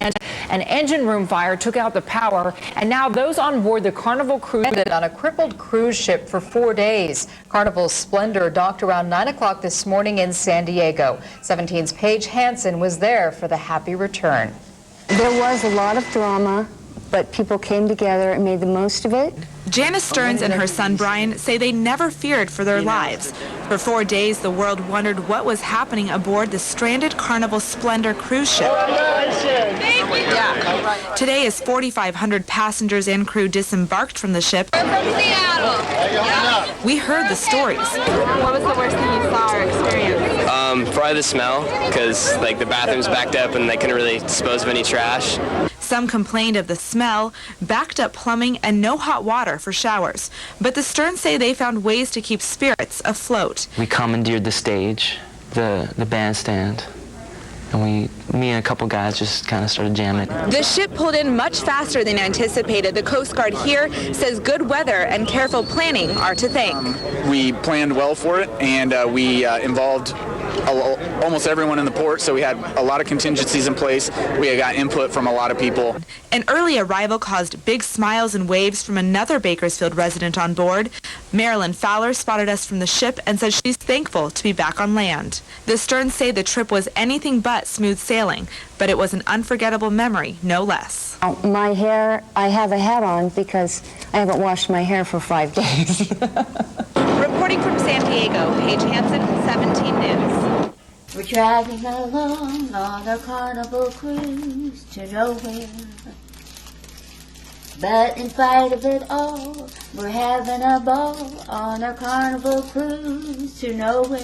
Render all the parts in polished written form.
An engine room fire took out the power, and now those on board the Carnival cruise on a crippled cruise ship for 4 days. Carnival's Splendor docked around 9 o'clock this morning in San Diego. 17's Paige Hansen was there for the happy return. There was a lot of drama, but people came together and made the most of it. Janice Stearns and her son Brian say they never feared for their lives. For 4 days, the world wondered what was happening aboard the stranded Carnival Splendor cruise ship. Today, as 4,500 passengers and crew disembarked from the ship, We're from Seattle. We heard the stories. What was the worst thing you saw or experienced? Probably the smell, because the bathrooms backed up and they couldn't really dispose of any trash. Some complained of the smell, backed up plumbing, and no hot water for showers. But the Stearns say they found ways to keep spirits afloat. We commandeered the stage, the bandstand, and me and a couple guys just kind of started jamming. The ship pulled in much faster than anticipated. The Coast Guard here says good weather and careful planning are to thank. We planned well for it, and we involved almost everyone in the port, so we had a lot of contingencies in place. We got input from a lot of people. An early arrival caused big smiles and waves from another Bakersfield resident on board. Marilyn Fowler spotted us from the ship and said she's thankful to be back on land. The Stearns say the trip was anything but smooth sailing, but it was an unforgettable memory, no less. My hair, I have a hat on because I haven't washed my hair for 5 days. Reporting from San Diego, Paige Hansen, 17 News. We're traveling along on a Carnival cruise to nowhere. But in spite of it all, we're having a ball on a Carnival cruise to nowhere.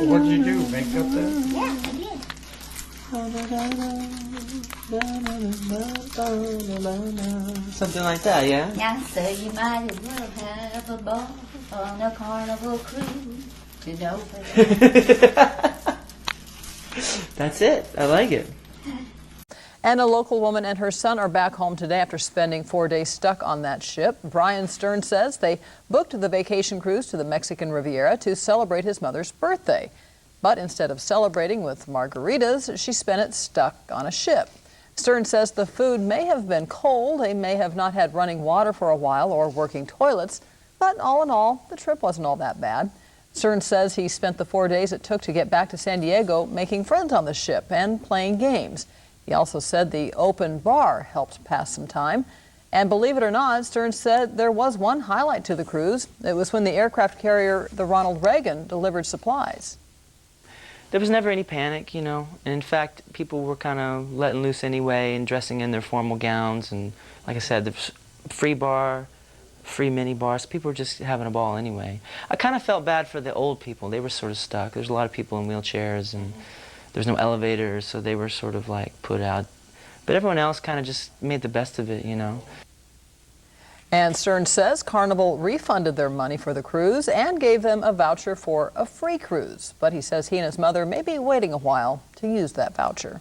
What did you do? Make up that? Yeah, I did. Something like that, yeah? Yeah, so you might as well have a ball on a Carnival cruise to nowhere. That's it. I like it. And a local woman and her son are back home today after spending 4 days stuck on that ship. Brian Stearns says they booked the vacation cruise to the Mexican Riviera to celebrate his mother's birthday. But instead of celebrating with margaritas, she spent it stuck on a ship. Stearns says the food may have been cold, they may have not had running water for a while or working toilets, but all in all, the trip wasn't all that bad. Stearns says he spent the 4 days it took to get back to San Diego making friends on the ship and playing games. He also said the open bar helped pass some time. And believe it or not, Stearns said there was one highlight to the cruise. It was when the aircraft carrier, the Ronald Reagan, delivered supplies. There was never any panic, you know. And in fact, people were kind of letting loose anyway and dressing in their formal gowns. And like I said, the free bar, free mini bars, people were just having a ball anyway. I kind of felt bad for the old people. They were sort of stuck. There's a lot of people in wheelchairs and there's no elevators, so they were sort of like put out. But everyone else kind of just made the best of it, you know. And Stearns says Carnival refunded their money for the cruise and gave them a voucher for a free cruise. But he says he and his mother may be waiting a while to use that voucher.